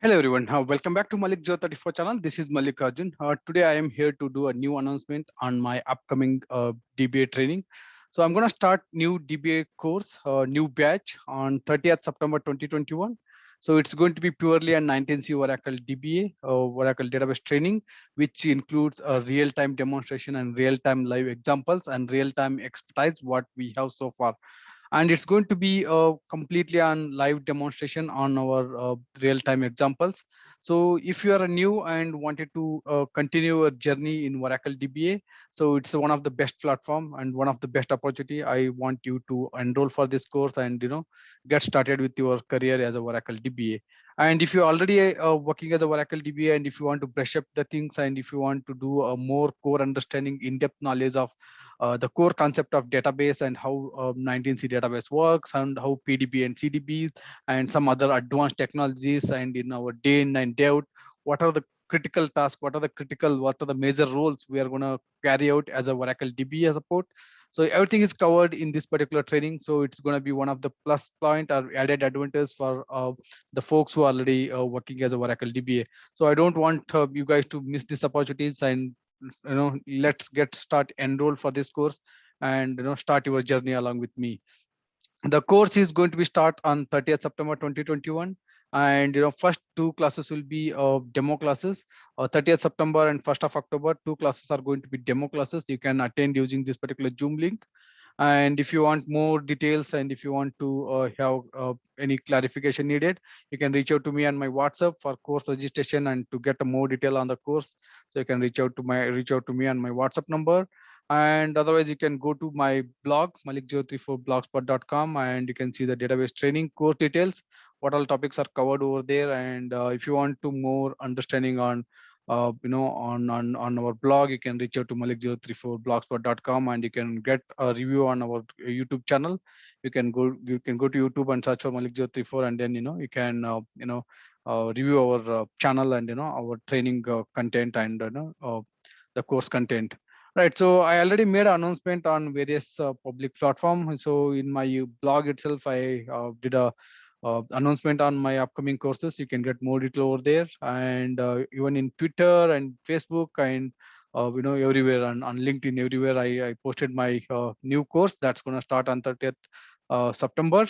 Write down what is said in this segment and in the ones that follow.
Hello everyone, welcome back to Malik Joe 34 channel. This is Malik Arjun. Today I am here to do a new announcement on my upcoming DBA training. So I'm going to start new DBA course, new batch on 30th September 2021. So it's going to be purely a 19C Oracle DBA, Oracle database training, which includes a real-time demonstration and real-time live examples and real-time expertise what we have so far, and it's going to be completely on live demonstration on our real-time examples. So if you are new and wanted to continue your journey in Oracle DBA, so it's one of the best platform and one of the best opportunity. I want you to enroll for this course and get started with your career as a Oracle DBA. And if you're already working as a Oracle DBA, and if you want to brush up the things, and if you want to do a more core understanding, in-depth knowledge of the core concept of database and how 19C database works, and how PDB and CDB and some other advanced technologies, and in our day in and day out, what are the critical tasks, what are the major roles we are going to carry out as a Oracle DBA support. So everything is covered in this particular training. So it's going to be one of the plus point or added advantage for the folks who are already working as a Oracle DBA. So I don't want you guys to miss these opportunities, and let's get start enroll for this course and start your journey along with me. The course is going to be start on 30th September 2021, and first two classes will be demo classes. 30th September and 1st of October, two classes are going to be demo classes. You can attend using this particular Zoom link. And if you want more details, and if you want to have any clarification needed, you can reach out to me on my WhatsApp for course registration and to get a more detail on the course. So you can reach out to me on my WhatsApp number. And otherwise, you can go to my blog, malikjo34blogspot.com, and you can see the database training course details, what all topics are covered over there. And if you want to more understanding on on our blog, you can reach out to malik034blogspot.com, and you can get a review on our YouTube channel. You can go to YouTube and search for Malik034, and then you can review our channel and our training content and the course content. Right. So I already made an announcement on various public platform. So in my blog itself, I did a announcement on my upcoming courses. You can get more detail over there, and even in Twitter and Facebook, and everywhere on LinkedIn, everywhere I posted my new course that's going to start on 30th September.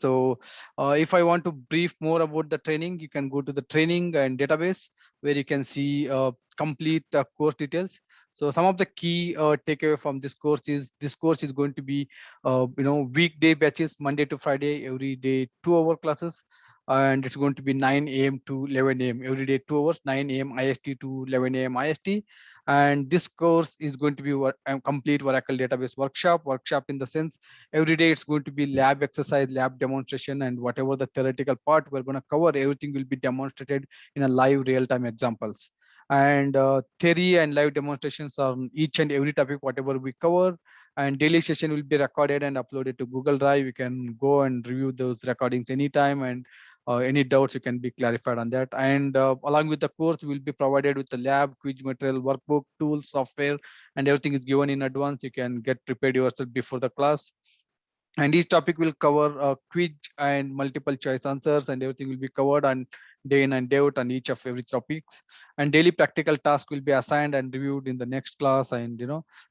So if I want to brief more about the training, you can go to the training and database, where you can see complete course details. So some of the key takeaway from this course is going to be weekday batches, Monday to Friday, every day 2-hour classes. And it's going to be 9 a.m. to 11 a.m. every day, 2 hours, 9 a.m. IST to 11 a.m. IST. And this course is going to be a complete Oracle database workshop in the sense, every day it's going to be lab exercise, lab demonstration, and whatever the theoretical part we're going to cover, everything will be demonstrated in a live real-time examples. And theory and live demonstrations on each and every topic whatever we cover. And daily session will be recorded and uploaded to Google Drive. You can go and review those recordings anytime, and any doubts you can be clarified on that. And along with the course, we will be provided with the lab, quiz material, workbook, tools, software, and everything is given in advance. You can get prepared yourself before the class. And each topic will cover a quiz and multiple choice answers, and everything will be covered on day in and day out on each of every topics. And daily practical task will be assigned and reviewed in the next class. And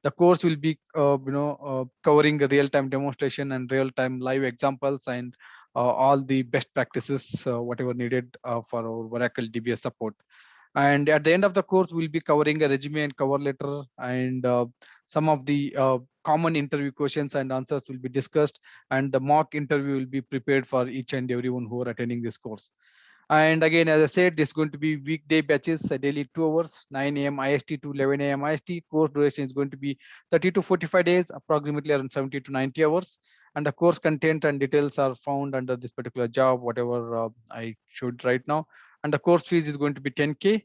the course will be covering the real-time demonstration and real-time live examples, and all the best practices whatever needed for our Oracle DBS support. And at the end of the course, we'll be covering a resume and cover letter, and some of the common interview questions and answers will be discussed, and the mock interview will be prepared for each and everyone who are attending this course. And again, as I said, this is going to be weekday batches, daily 2 hours, 9 a.m. IST to 11 a.m. IST. Course duration is going to be 30 to 45 days, approximately around 70 to 90 hours. And the course content and details are found under this particular job, whatever I showed right now. And the course fees is going to be 10K.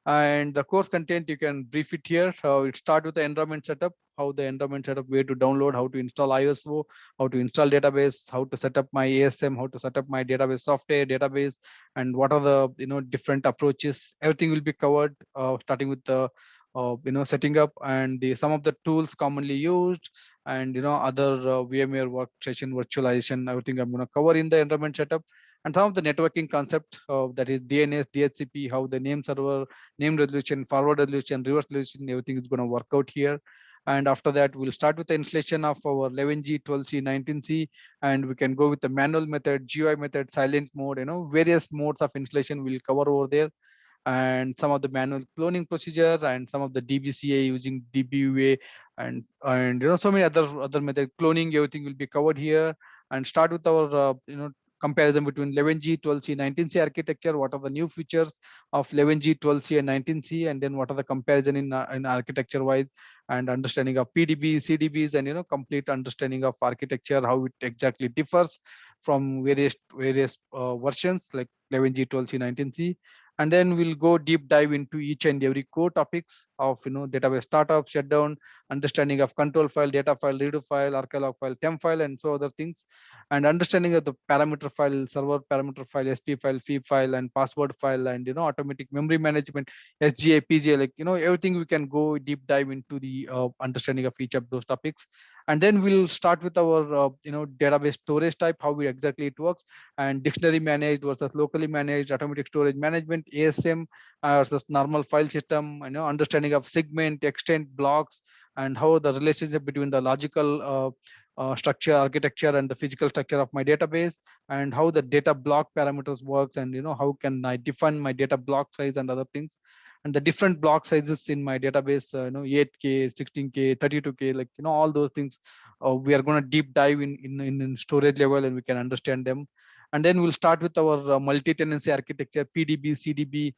And the course content, you can brief it here. It start with the environment setup, how the environment setup, where to download, how to install ISO, how to install database, how to set up my ASM, how to set up my database software, database, and what are the different approaches. Everything will be covered, starting with the setting up and the some of the tools commonly used, and other VMware workstation virtualization. Everything I'm going to cover in the environment setup. and some of the networking concept, that is DNS, DHCP, how the name server, name resolution, forward resolution, reverse resolution, everything is going to work out here. And after that, we'll start with the installation of our 11G, 12C, 19C, and we can go with the manual method, GUI method, silent mode, various modes of installation we'll cover over there, and some of the manual cloning procedure and some of the DBCA using DBUA, and so many other method cloning, everything will be covered here. And start with our comparison between 11G, 12C, 19C architecture. What are the new features of 11G, 12C, and 19C, and then what are the comparison in architecture wise, and understanding of PDB, CDBs, and complete understanding of architecture, how it exactly differs from various versions like 11G, 12C, 19C. And then we'll go deep dive into each and every core topics of database startup, shutdown, understanding of control file, data file, redo file, arclog file, temp file, and so other things, and understanding of the parameter file, server parameter file, SP file, fee file, and password file, and automatic memory management, SGA, PGA, like everything. We can go deep dive into the understanding of each of those topics. And then we'll start with our database storage type, how exactly it works, and dictionary managed versus locally managed, automatic storage management, ASM versus normal file system, understanding of segment, extent, blocks, and how the relationship between the logical structure, architecture, and the physical structure of my database, and how the data block parameters works, and how can I define my data block size and other things, and the different block sizes in my database, 8K, 16K, 32K, like all those things. We are going to deep dive in storage level, and we can understand them. And then we'll start with our multi-tenancy architecture, PDB, CDB,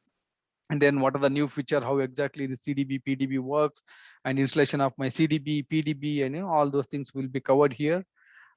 and then what are the new feature, how exactly the CDB, PDB works, and installation of my CDB, PDB, and all those things will be covered here.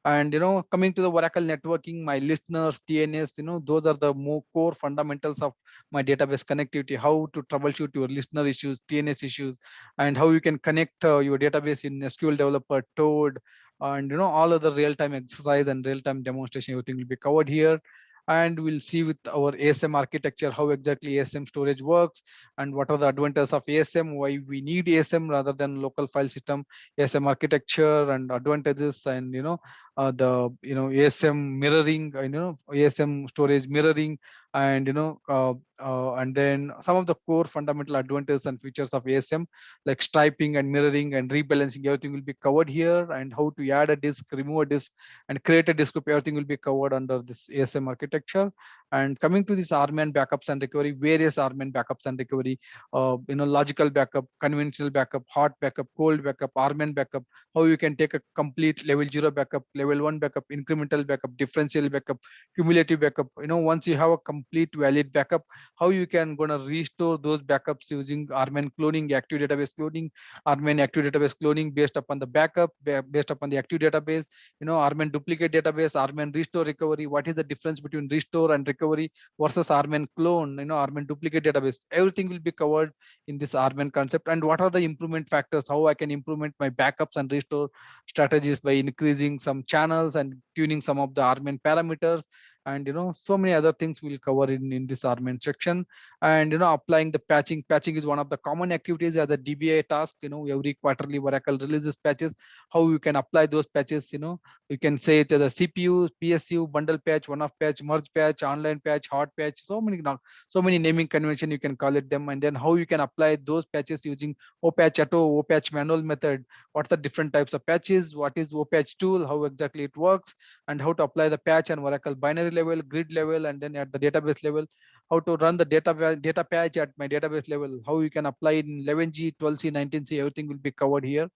And coming to the Oracle networking, my listeners, TNS, those are the more core fundamentals of my database connectivity, how to troubleshoot your listener issues, TNS issues, and how you can connect your database in SQL Developer, Toad, and all other real-time exercise and real-time demonstration, everything will be covered here. And we'll see with our ASM architecture how exactly ASM storage works, and what are the advantages of ASM, why we need ASM rather than local file system, ASM architecture and advantages, and the ASM mirroring, ASM storage mirroring, and and then some of the core fundamental advantages and features of ASM, like striping and mirroring and rebalancing, everything will be covered here. And how to add a disk, remove a disk, and create a disk group, everything will be covered under this ASM architecture. And coming to this RMAN backups and recovery, various RMAN backups and recovery, logical backup, conventional backup, hot backup, cold backup, RMAN backup, how you can take a complete level 0 backup, level 1 backup, incremental backup, differential backup, cumulative backup. Once you have a complete valid backup, how you can gonna restore those backups using RMAN cloning, active database cloning, RMAN active database cloning based upon the backup, based upon the active database, RMAN duplicate database, RMAN restore recovery. What is the difference between restore and recovery versus RMAN clone, RMAN duplicate database? Everything will be covered in this RMAN concept. And what are the improvement factors, how I can implement my backups and restore strategies by increasing some channels and tuning some of the RMAN parameters, and so many other things we'll cover in this RMAN section. And applying the patching is one of the common activities as a DBA task. Every quarterly Oracle releases patches, how you can apply those patches. You can say to the CPU, PSU, bundle patch, one-off patch, merge patch, online patch, hot patch, so many naming convention you can call it them. And then how you can apply those patches using OPatch Auto, OPatch manual method. What's the different types of patches, what is OPatch tool, how exactly it works, and how to apply the patch on Oracle binary level, grid level, and then at the database level, how to run the data patch at my database level, how you can apply it in 11G, 12C, 19C, everything will be covered here.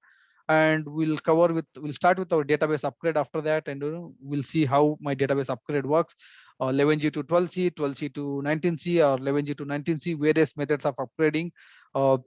And we'll start with our database upgrade after that, and we'll see how my database upgrade works. 11G to 12C, 12C to 19C, or 11G to 19C, various methods of upgrading. uh,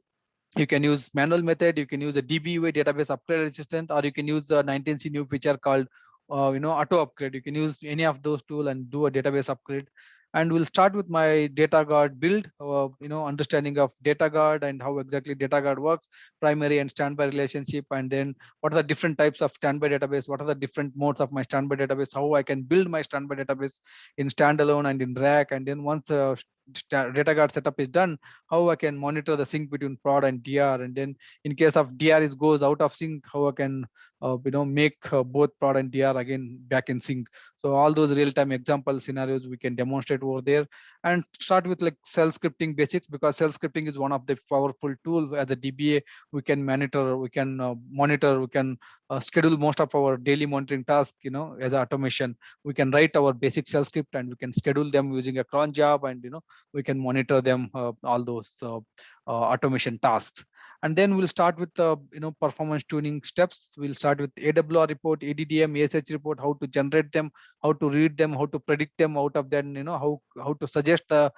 you can use manual method, you can use the DBUA, database upgrade assistant, or you can use the 19C new feature called auto upgrade. You can use any of those tools and do a database upgrade. And we'll start with my data guard build, understanding of data guard and how exactly data guard works, primary and standby relationship, and then what are the different types of standby database, what are the different modes of my standby database, how I can build my standby database in standalone and in rack. And then once data guard setup is done, how I can monitor the sync between prod and DR. And then in case of DR is goes out of sync, how I can make both prod and DR again back in sync. So all those real-time example scenarios we can demonstrate over there, and start with like cell scripting basics, because cell scripting is one of the powerful tool as a DBA. We can monitor, we can schedule most of our daily monitoring tasks, as automation. We can write our basic cell script and we can schedule them using a cron job, and we can monitor them, all those automation tasks. And then we'll start with the performance tuning steps. We'll start with AWR report, ADDM, ASH report, how to generate them, how to read them, how to predict them out of them, how to suggest the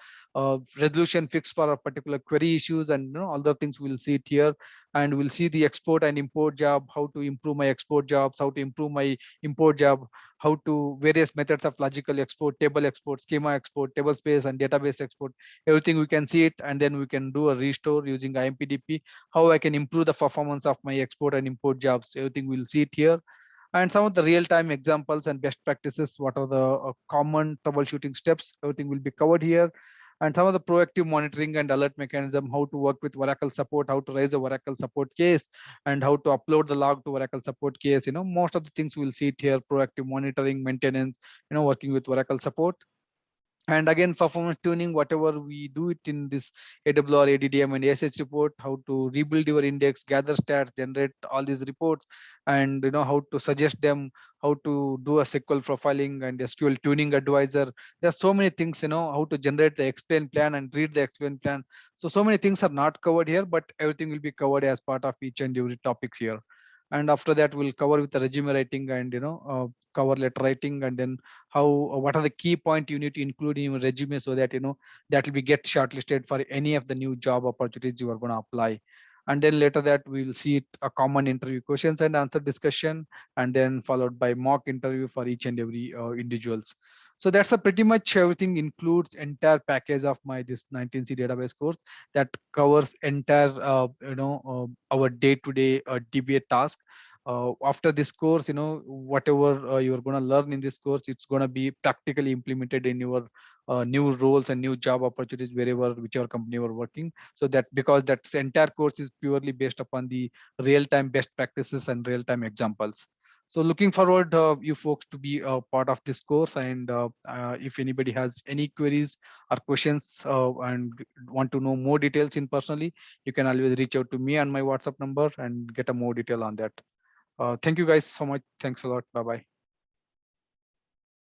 resolution fix for a particular query issues, and other things we'll see it here. And we'll see the export and import job, how to improve my export jobs, how to improve my import job, how to various methods of logical export, table export, schema export, table space and database export, everything we can see it. And then we can do a restore using IMPDP, how I can improve the performance of my export and import jobs, everything we'll see it here. And some of the real-time examples and best practices, what are the common troubleshooting steps, everything will be covered here. And some of the proactive monitoring and alert mechanism, how to work with Oracle support, how to raise a Oracle support case, and how to upload the log to Oracle support case. Most of the things we'll see it here: proactive monitoring, maintenance, working with Oracle support. And again, performance tuning, whatever we do it in this AWR, ADDM, and ASH report, how to rebuild your index, gather stats, generate all these reports, and how to suggest them, how to do a SQL profiling and SQL tuning advisor. There's so many things, how to generate the explain plan and read the explain plan. So many things are not covered here, but everything will be covered as part of each and every topics here. And after that, we'll cover with the resume writing and cover letter writing, and then how what are the key point you need to include in your resume, so that that will be get shortlisted for any of the new job opportunities you are going to apply. And then later that we will see it, a common interview questions and answer discussion, and then followed by mock interview for each and every individuals. So that's a pretty much everything, includes entire package of my this 19C database course that covers entire our day-to-day DBA task. After this course, whatever you're going to learn in this course, it's going to be practically implemented in your new roles and new job opportunities wherever, whichever company you're working. So that, because that entire course is purely based upon the real-time best practices and real-time examples. So looking forward, you folks to be a part of this course. And if anybody has any queries or questions, and want to know more details in personally, you can always reach out to me on my WhatsApp number and get a more detail on that. Thank you guys so much. Thanks a lot. Bye-bye.